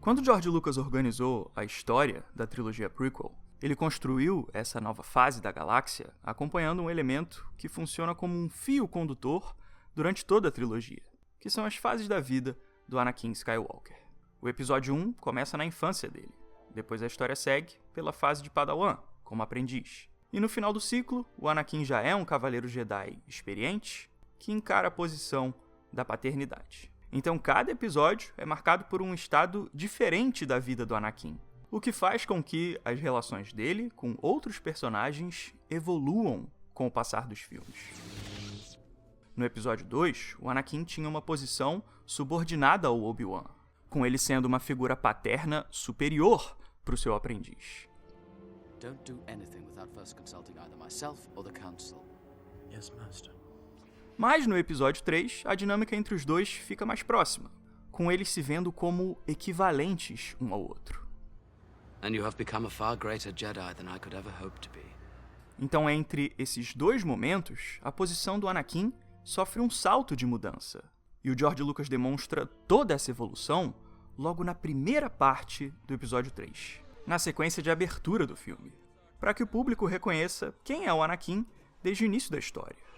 Quando George Lucas organizou a história da trilogia prequel, ele construiu essa nova fase da galáxia acompanhando um elemento que funciona como um fio condutor durante toda a trilogia, que são as fases da vida do Anakin Skywalker. O episódio 1 começa na infância dele, depois a história segue pela fase de Padawan, como aprendiz. E no final do ciclo, o Anakin já é um cavaleiro Jedi experiente que encara a posição da paternidade. Então cada episódio é marcado por um estado diferente da vida do Anakin, o que faz com que as relações dele com outros personagens evoluam com o passar dos filmes. No episódio 2, o Anakin tinha uma posição subordinada ao Obi-Wan, com ele sendo uma figura paterna superior para o seu aprendiz. Don't do anything without first consulting either myself or the council. Yes, Master. Mas no episódio 3, a dinâmica entre os dois fica mais próxima, com eles se vendo como equivalentes um ao outro. And you have become a far greater Jedi than I could ever hope to be. Então, entre esses dois momentos, a posição do Anakin sofre um salto de mudança. E o George Lucas demonstra toda essa evolução logo na primeira parte do episódio 3, na sequência de abertura do filme, para que o público reconheça quem é o Anakin desde o início da história.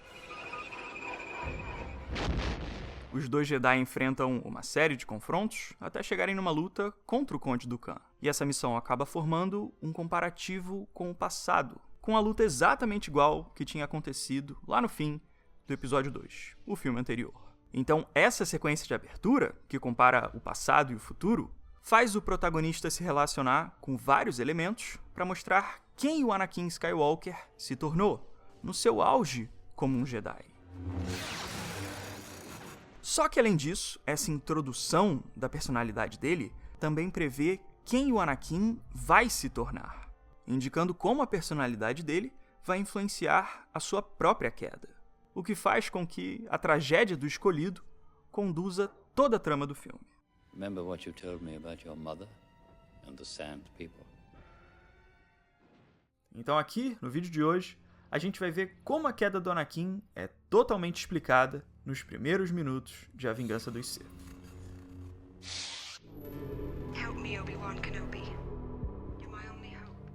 Os dois Jedi enfrentam uma série de confrontos até chegarem numa luta contra o Conde Dooku. E essa missão acaba formando um comparativo com o passado, com a luta exatamente igual que tinha acontecido lá no fim do episódio 2, o filme anterior. Então, essa sequência de abertura, que compara o passado e o futuro, faz o protagonista se relacionar com vários elementos para mostrar quem o Anakin Skywalker se tornou, no seu auge como um Jedi. Só que, além disso, essa introdução da personalidade dele também prevê quem o Anakin vai se tornar, indicando como a personalidade dele vai influenciar a sua própria queda, o que faz com que a tragédia do escolhido conduza toda a trama do filme. Remember what you told me about your mother and the Sand People? Então aqui, no vídeo de hoje, a gente vai ver como a queda do Anakin é totalmente explicada nos primeiros minutos de A Vingança dos Sith. Help me, Obi-Wan Kenobi. You're my only hope.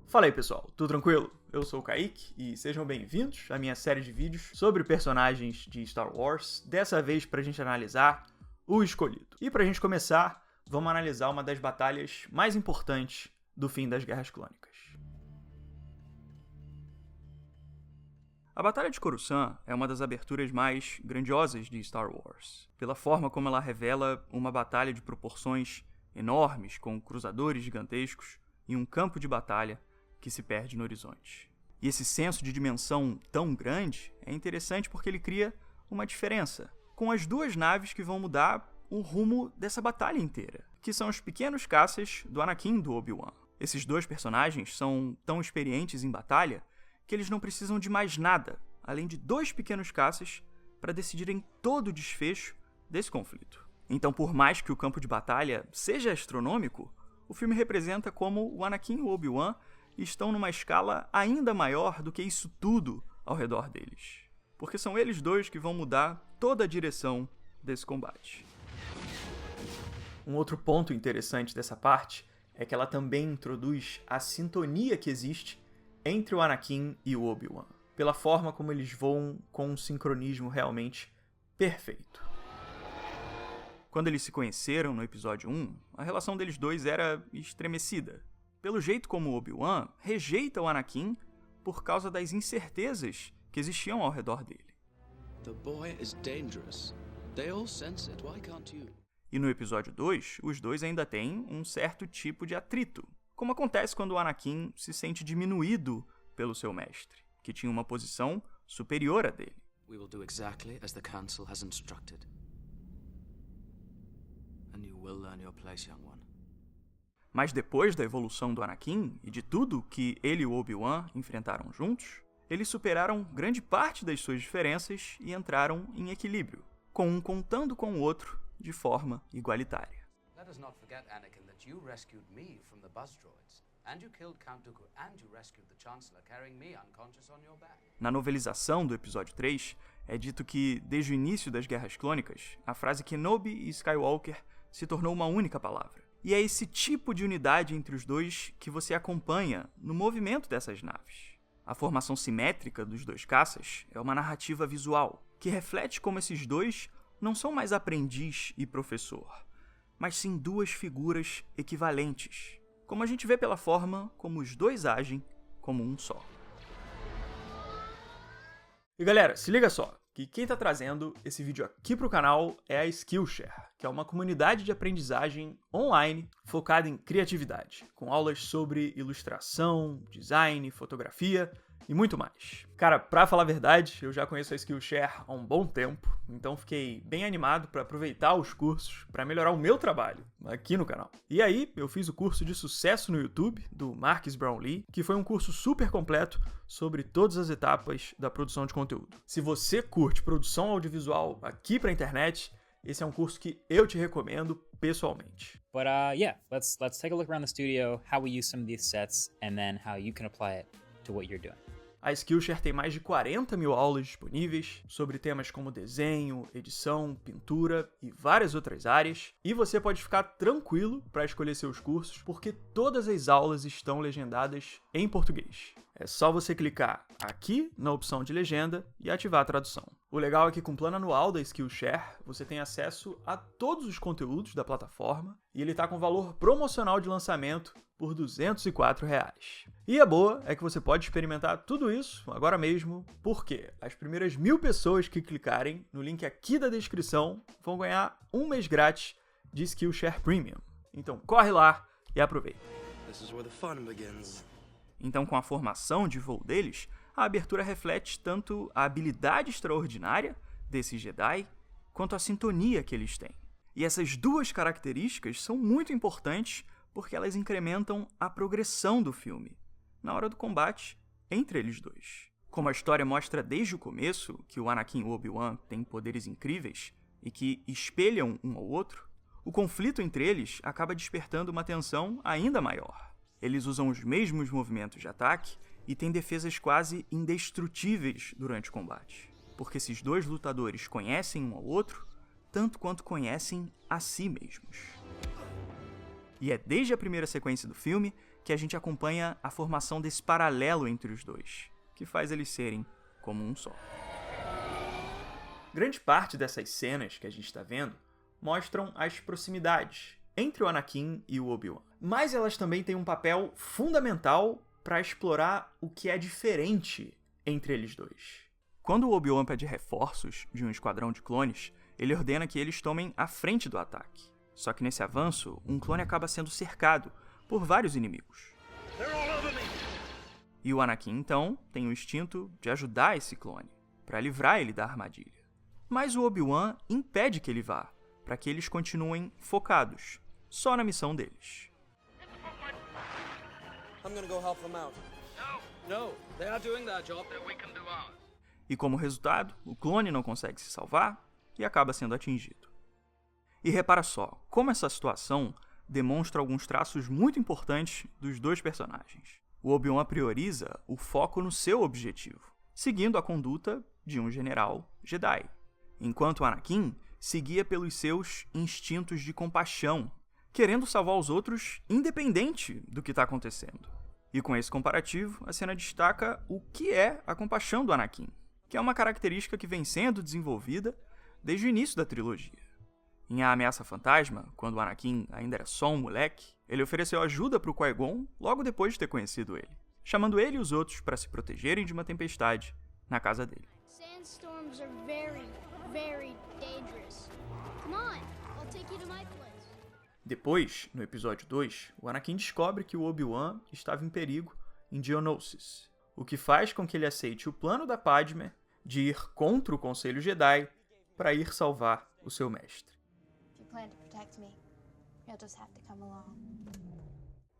Fala aí, pessoal, tudo tranquilo? Eu sou o Kaique e sejam bem-vindos à minha série de vídeos sobre personagens de Star Wars, dessa vez pra gente analisar o Escolhido. E pra gente começar, vamos analisar uma das batalhas mais importantes do fim das Guerras Clônicas. A Batalha de Coruscant é uma das aberturas mais grandiosas de Star Wars, pela forma como ela revela uma batalha de proporções enormes, com cruzadores gigantescos e um campo de batalha que se perde no horizonte. E esse senso de dimensão tão grande é interessante porque ele cria uma diferença com as duas naves que vão mudar o rumo dessa batalha inteira, que são os pequenos caças do Anakin e do Obi-Wan. Esses dois personagens são tão experientes em batalha que eles não precisam de mais nada, além de dois pequenos caças, para decidirem todo o desfecho desse conflito. Então, por mais que o campo de batalha seja astronômico, o filme representa como o Anakin e o Obi-Wan estão numa escala ainda maior do que isso tudo ao redor deles. Porque são eles dois que vão mudar toda a direção desse combate. Um outro ponto interessante dessa parte é que ela também introduz a sintonia que existe entre o Anakin e o Obi-Wan, pela forma como eles voam com um sincronismo realmente perfeito. Quando eles se conheceram no episódio 1, a relação deles dois era estremecida, pelo jeito como o Obi-Wan rejeita o Anakin por causa das incertezas que existiam ao redor dele. The boy is dangerous. They all sense it. Why can't you? E no episódio 2, os dois ainda têm um certo tipo de atrito, como acontece quando o Anakin se sente diminuído pelo seu mestre, que tinha uma posição superior à dele. We will do exactly as the council has instructed. And you will learn your place, young one. Mas depois da evolução do Anakin e de tudo que ele e o Obi-Wan enfrentaram juntos, eles superaram grande parte das suas diferenças e entraram em equilíbrio, com um contando com o outro de forma igualitária. Let us not forget, Anakin, that you rescued me from the buzz droids. And you killed Count Dooku, and you rescued the Chancellor, carrying me unconscious on your back. Na novelização do episódio 3, é dito que, desde o início das Guerras Clônicas, a frase Kenobi e Skywalker se tornou uma única palavra. E é esse tipo de unidade entre os dois que você acompanha no movimento dessas naves. A formação simétrica dos dois caças é uma narrativa visual, que reflete como esses dois não são mais aprendiz e professor, mas sim duas figuras equivalentes, como a gente vê pela forma como os dois agem como um só. E galera, se liga só, que quem tá trazendo esse vídeo aqui pro canal é a Skillshare, que é uma comunidade de aprendizagem online focada em criatividade, com aulas sobre ilustração, design, fotografia e muito mais. Cara, pra falar a verdade, eu já conheço a Skillshare há um bom tempo, então fiquei bem animado para aproveitar os cursos para melhorar o meu trabalho aqui no canal. E aí, eu fiz o curso de sucesso no YouTube do Marques Brownlee, que foi um curso super completo sobre todas as etapas da produção de conteúdo. Se você curte produção audiovisual aqui pra internet, esse é um curso que eu te recomendo pessoalmente. But yeah, let's take a look around the studio, how we use some of these sets, and then how you can apply it to what you're doing. A Skillshare tem mais de 40 mil aulas disponíveis sobre temas como desenho, edição, pintura e várias outras áreas, e você pode ficar tranquilo para escolher seus cursos, porque todas as aulas estão legendadas em português. É só você clicar aqui na opção de legenda e ativar a tradução. O legal é que com o plano anual da Skillshare, você tem acesso a todos os conteúdos da plataforma e ele está com valor promocional de lançamento por R$ 204. E a boa é que você pode experimentar tudo isso agora mesmo, porque as primeiras 1000 pessoas que clicarem no link aqui da descrição vão ganhar um mês grátis de Skillshare Premium. Então corre lá e aproveita. This is where the fun begins. Então, com a formação de voo deles, a abertura reflete tanto a habilidade extraordinária desses Jedi, quanto a sintonia que eles têm. E essas duas características são muito importantes porque elas incrementam a progressão do filme, na hora do combate entre eles dois. Como a história mostra desde o começo que o Anakin e o Obi-Wan têm poderes incríveis e que espelham um ao outro, o conflito entre eles acaba despertando uma tensão ainda maior. Eles usam os mesmos movimentos de ataque e têm defesas quase indestrutíveis durante o combate, porque esses dois lutadores conhecem um ao outro tanto quanto conhecem a si mesmos. E é desde a primeira sequência do filme que a gente acompanha a formação desse paralelo entre os dois, que faz eles serem como um só. Grande parte dessas cenas que a gente está vendo mostram as proximidades entre o Anakin e o Obi-Wan. Mas elas também têm um papel fundamental para explorar o que é diferente entre eles dois. Quando o Obi-Wan pede reforços de um esquadrão de clones, ele ordena que eles tomem a frente do ataque. Só que nesse avanço, um clone acaba sendo cercado por vários inimigos. E o Anakin, então, tem o instinto de ajudar esse clone, para livrar ele da armadilha. Mas o Obi-Wan impede que ele vá, para que eles continuem focados, só na missão deles. I'm gonna go help them out. No, they are doing their job, then we can do ours. E como resultado, o clone não consegue se salvar e acaba sendo atingido. E repara só, como essa situação demonstra alguns traços muito importantes dos dois personagens. O Obi-Wan prioriza o foco no seu objetivo, seguindo a conduta de um general Jedi, enquanto o Anakin seguia pelos seus instintos de compaixão, querendo salvar os outros independente do que está acontecendo. E com esse comparativo, a cena destaca o que é a compaixão do Anakin, que é uma característica que vem sendo desenvolvida desde o início da trilogia. Em A Ameaça Fantasma, quando o Anakin ainda era só um moleque, ele ofereceu ajuda para o Qui-Gon logo depois de ter conhecido ele, chamando ele e os outros para se protegerem de uma tempestade na casa dele. Sandstorms are very, very dangerous. Come on, I'll take you to my place. Depois, no episódio 2, o Anakin descobre que o Obi-Wan estava em perigo em Geonosis, o que faz com que ele aceite o plano da Padmé de ir contra o Conselho Jedi para ir salvar o seu mestre. If you plan to protect me, you'll just have to come along.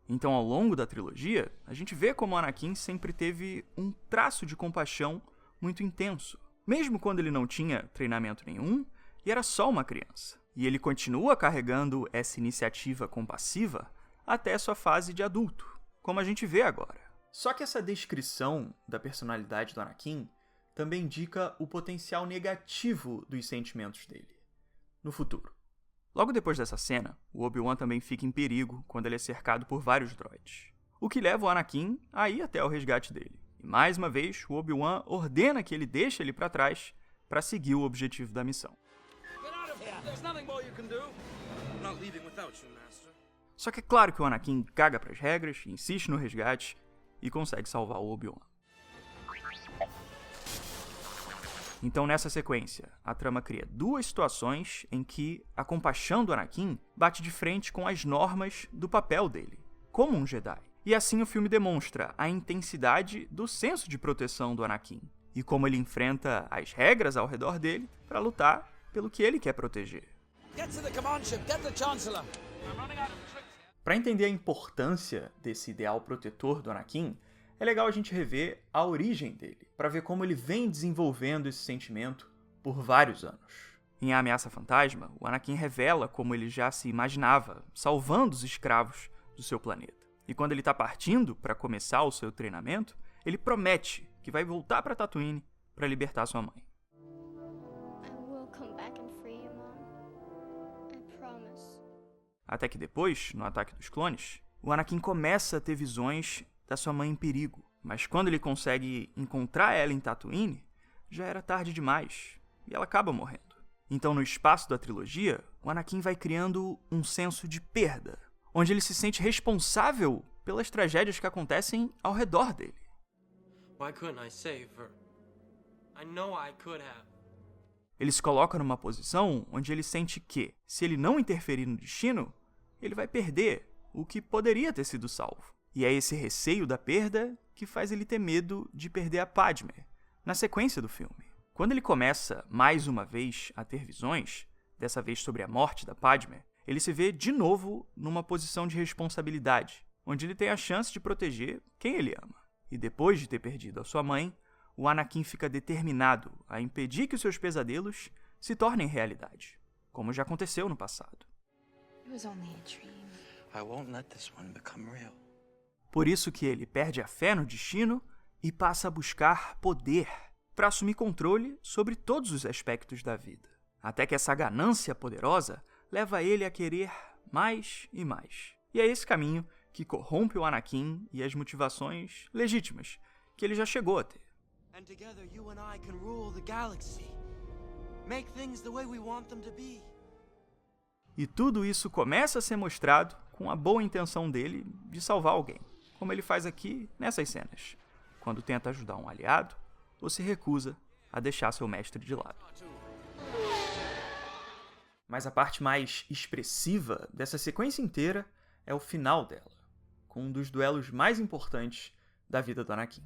Então, ao longo da trilogia, a gente vê como o Anakin sempre teve um traço de compaixão muito intenso, mesmo quando ele não tinha treinamento nenhum e era só uma criança. E ele continua carregando essa iniciativa compassiva até sua fase de adulto, como a gente vê agora. Só que essa descrição da personalidade do Anakin também indica o potencial negativo dos sentimentos dele no futuro. Logo depois dessa cena, o Obi-Wan também fica em perigo quando ele é cercado por vários droids, o que leva o Anakin a ir até o resgate dele. E mais uma vez, o Obi-Wan ordena que ele deixe ele para trás para seguir o objetivo da missão. Só que é claro que o Anakin caga pras regras, insiste no resgate e consegue salvar o Obi-Wan. Então, nessa sequência, a trama cria duas situações em que a compaixão do Anakin bate de frente com as normas do papel dele, como um Jedi. E assim o filme demonstra a intensidade do senso de proteção do Anakin e como ele enfrenta as regras ao redor dele para lutar pelo que ele quer proteger. Para entender a importância desse ideal protetor do Anakin, é legal a gente rever a origem dele, para ver como ele vem desenvolvendo esse sentimento por vários anos. Em A Ameaça Fantasma, o Anakin revela como ele já se imaginava salvando os escravos do seu planeta. E quando ele está partindo para começar o seu treinamento, ele promete que vai voltar para Tatooine para libertar sua mãe. Até que depois, no Ataque dos Clones, o Anakin começa a ter visões da sua mãe em perigo. Mas quando ele consegue encontrar ela em Tatooine, já era tarde demais e ela acaba morrendo. Então, no espaço da trilogia, o Anakin vai criando um senso de perda, onde ele se sente responsável pelas tragédias que acontecem ao redor dele. Why couldn't I save her? I know I could have. Ele se coloca numa posição onde ele sente que, se ele não interferir no destino, ele vai perder o que poderia ter sido salvo. E é esse receio da perda que faz ele ter medo de perder a Padmé, na sequência do filme. Quando ele começa, mais uma vez, a ter visões, dessa vez sobre a morte da Padmé, ele se vê de novo numa posição de responsabilidade, onde ele tem a chance de proteger quem ele ama. E depois de ter perdido a sua mãe, o Anakin fica determinado a impedir que os seus pesadelos se tornem realidade, como já aconteceu no passado. It was only a dream. I won't let this one become real. Por isso que ele perde a fé no destino e passa a buscar poder para assumir controle sobre todos os aspectos da vida. Até que essa ganância poderosa leva ele a querer mais e mais. E é esse caminho que corrompe o Anakin e as motivações legítimas que ele já chegou a ter. And together you and I can rule the galaxy. Make things the way we want them to be. E tudo isso começa a ser mostrado com a boa intenção dele de salvar alguém, como ele faz aqui nessas cenas, quando tenta ajudar um aliado ou se recusa a deixar seu mestre de lado. Mas a parte mais expressiva dessa sequência inteira é o final dela, com um dos duelos mais importantes da vida do Anakin.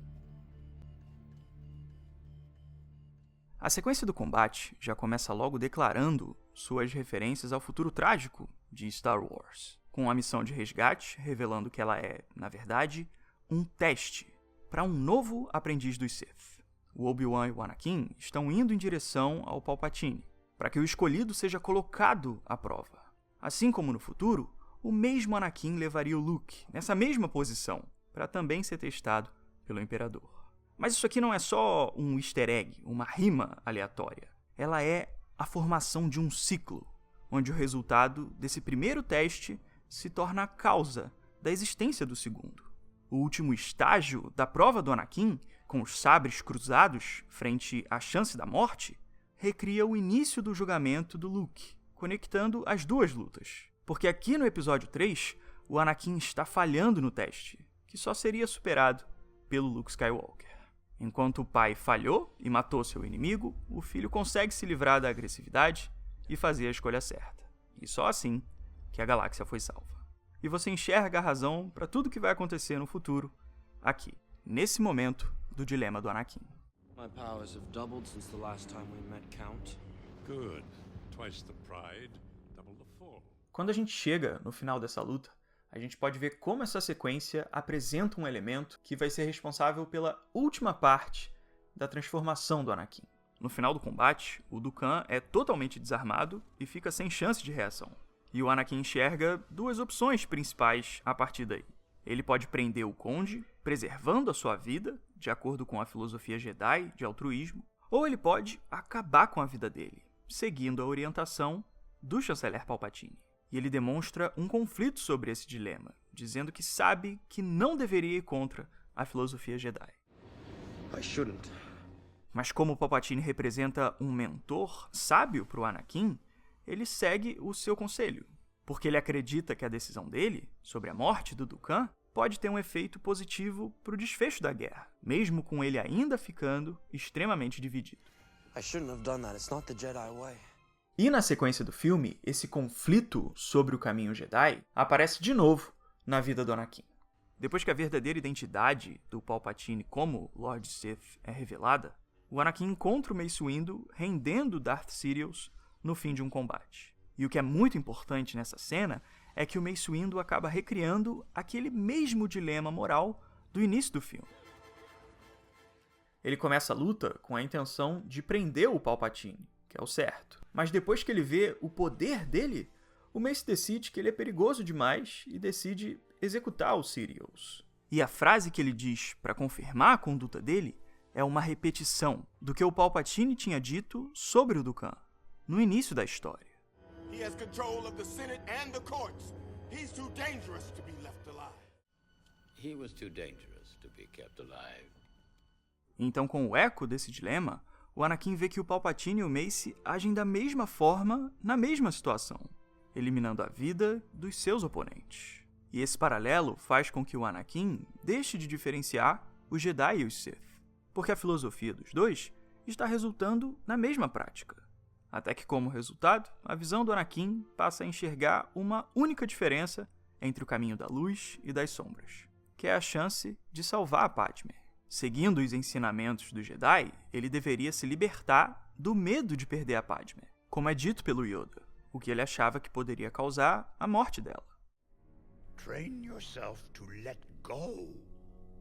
A sequência do combate já começa logo declarando suas referências ao futuro trágico de Star Wars, com a missão de resgate revelando que ela é, na verdade, um teste para um novo aprendiz dos Sith. O Obi-Wan e o Anakin estão indo em direção ao Palpatine, para que o escolhido seja colocado à prova. Assim como no futuro, o mesmo Anakin levaria o Luke nessa mesma posição, para também ser testado pelo Imperador. Mas isso aqui não é só um easter egg, uma rima aleatória. Ela é a formação de um ciclo, onde o resultado desse primeiro teste se torna a causa da existência do segundo. O último estágio da prova do Anakin, com os sabres cruzados frente à chance da morte, recria o início do julgamento do Luke, conectando as duas lutas. Porque aqui no episódio 3, o Anakin está falhando no teste, que só seria superado pelo Luke Skywalker. Enquanto o pai falhou e matou seu inimigo, o filho consegue se livrar da agressividade e fazer a escolha certa. E só assim que a galáxia foi salva. E você enxerga a razão para tudo que vai acontecer no futuro, aqui, nesse momento do dilema do Anakin. My powers have doubled since the last time we met, Count. Good. Twice the pride, double the fall. Quando a gente chega no final dessa luta, a gente pode ver como essa sequência apresenta um elemento que vai ser responsável pela última parte da transformação do Anakin. No final do combate, o Dooku é totalmente desarmado e fica sem chance de reação. E o Anakin enxerga duas opções principais a partir daí. Ele pode prender o Conde, preservando a sua vida, de acordo com a filosofia Jedi de altruísmo, ou ele pode acabar com a vida dele, seguindo a orientação do chanceler Palpatine. E ele demonstra um conflito sobre esse dilema, dizendo que sabe que não deveria ir contra a filosofia Jedi. I shouldn't. Mas como o Palpatine representa um mentor sábio para o Anakin, ele segue o seu conselho, porque ele acredita que a decisão dele sobre a morte do Dukan pode ter um efeito positivo para o desfecho da guerra, mesmo com ele ainda ficando extremamente dividido. I shouldn't have done that. It's not the Jedi way. E na sequência do filme, esse conflito sobre o caminho Jedi aparece de novo na vida do Anakin. Depois que a verdadeira identidade do Palpatine como Lord Sith é revelada, o Anakin encontra o Mace Windu rendendo Darth Sidious no fim de um combate. E o que é muito importante nessa cena é que o Mace Windu acaba recriando aquele mesmo dilema moral do início do filme. Ele começa a luta com a intenção de prender o Palpatine, que é o certo. Mas depois que ele vê o poder dele, o Mace decide que ele é perigoso demais e decide executar o Sidious. E a frase que ele diz para confirmar a conduta dele é uma repetição do que o Palpatine tinha dito sobre o Dukan no início da história. He has control of the Senate and the courts. He's too dangerous to be left alive. He was too dangerous to be kept alive. Então, com o eco desse dilema, o Anakin vê que o Palpatine e o Mace agem da mesma forma na mesma situação, eliminando a vida dos seus oponentes. E esse paralelo faz com que o Anakin deixe de diferenciar os Jedi e os Sith, porque a filosofia dos dois está resultando na mesma prática. Até que, como resultado, a visão do Anakin passa a enxergar uma única diferença entre o caminho da luz e das sombras, que é a chance de salvar a Padmé. Seguindo os ensinamentos do Jedi, ele deveria se libertar do medo de perder a Padmé, como é dito pelo Yoda, o que ele achava que poderia causar a morte dela. Train yourself to let go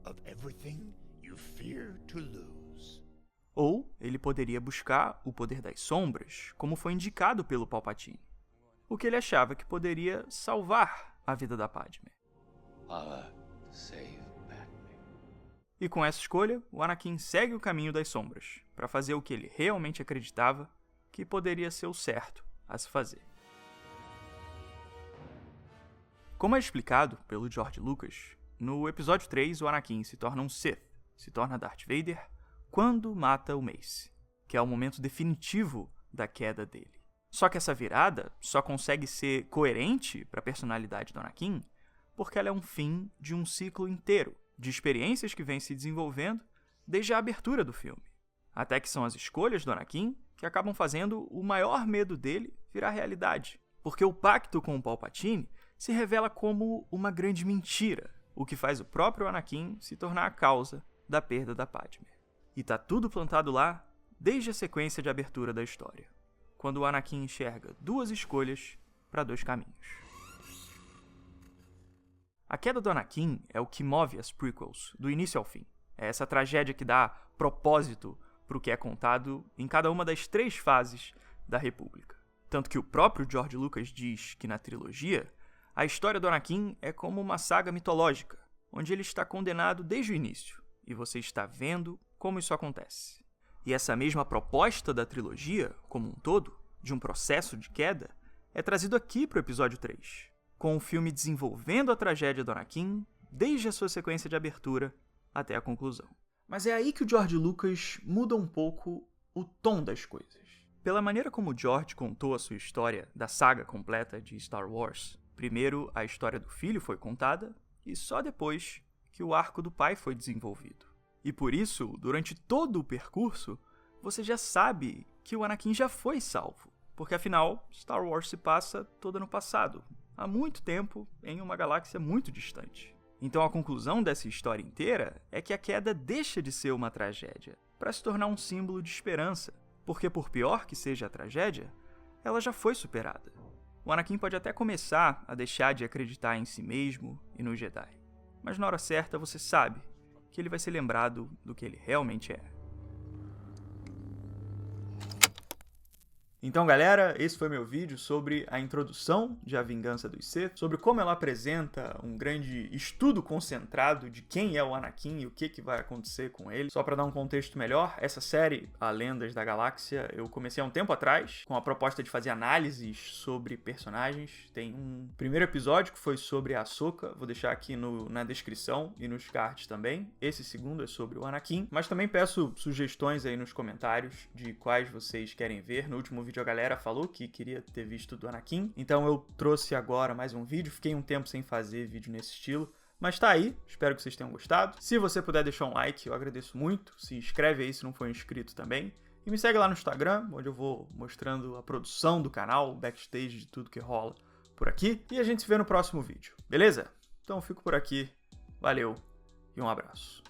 of everything you fear to lose. Ou ele poderia buscar o poder das sombras, como foi indicado pelo Palpatine, o que ele achava que poderia salvar a vida da Padmé. Power to save Padme. E com essa escolha, o Anakin segue o caminho das sombras, para fazer o que ele realmente acreditava que poderia ser o certo a se fazer. Como é explicado pelo George Lucas, no episódio 3 o Anakin se torna um Sith, se torna Darth Vader, quando mata o Mace, que é o momento definitivo da queda dele. Só que essa virada só consegue ser coerente para a personalidade do Anakin porque ela é um fim de um ciclo inteiro de experiências que vem se desenvolvendo desde a abertura do filme. Até que são as escolhas do Anakin que acabam fazendo o maior medo dele virar realidade, porque o pacto com o Palpatine se revela como uma grande mentira, o que faz o próprio Anakin se tornar a causa da perda da Padmé. E tá tudo plantado lá desde a sequência de abertura da história, quando o Anakin enxerga duas escolhas para dois caminhos. A queda do Anakin é o que move as prequels, do início ao fim. É essa tragédia que dá propósito para o que é contado em cada uma das 3 fases da República. Tanto que o próprio George Lucas diz que na trilogia, a história do Anakin é como uma saga mitológica, onde ele está condenado desde o início, e você está vendo como isso acontece. E essa mesma proposta da trilogia, como um todo, de um processo de queda, é trazido aqui para o episódio 3, com o filme desenvolvendo a tragédia do Anakin desde a sua sequência de abertura até a conclusão. Mas é aí que o George Lucas muda um pouco o tom das coisas. Pela maneira como o George contou a sua história da saga completa de Star Wars, primeiro a história do filho foi contada e só depois que o arco do pai foi desenvolvido. E por isso, durante todo o percurso, você já sabe que o Anakin já foi salvo, porque afinal, Star Wars se passa todo no passado, há muito tempo, em uma galáxia muito distante. Então a conclusão dessa história inteira é que a queda deixa de ser uma tragédia, para se tornar um símbolo de esperança, porque por pior que seja a tragédia, ela já foi superada. O Anakin pode até começar a deixar de acreditar em si mesmo e no Jedi, mas na hora certa você sabe que ele vai ser lembrado do que ele realmente é. Então, galera, esse foi meu vídeo sobre a introdução de A Vingança dos Sith, sobre como ela apresenta um grande estudo concentrado de quem é o Anakin e o que vai acontecer com ele. Só para dar um contexto melhor, essa série, A Lendas da Galáxia, eu comecei há um tempo atrás com a proposta de fazer análises sobre personagens. Tem um primeiro episódio que foi sobre a Ahsoka, vou deixar aqui na descrição e nos cards também. Esse segundo é sobre o Anakin, mas também peço sugestões aí nos comentários de quais vocês querem ver. No último vídeo a galera falou que queria ter visto do Anakin, então eu trouxe agora mais um vídeo. Fiquei um tempo sem fazer vídeo nesse estilo, mas tá aí, espero que vocês tenham gostado. Se você puder deixar um like, eu agradeço muito. Se inscreve aí se não for inscrito também. E me segue lá no Instagram, onde eu vou mostrando a produção do canal, o backstage de tudo que rola por aqui. E a gente se vê no próximo vídeo, beleza? Então eu fico por aqui, valeu e um abraço.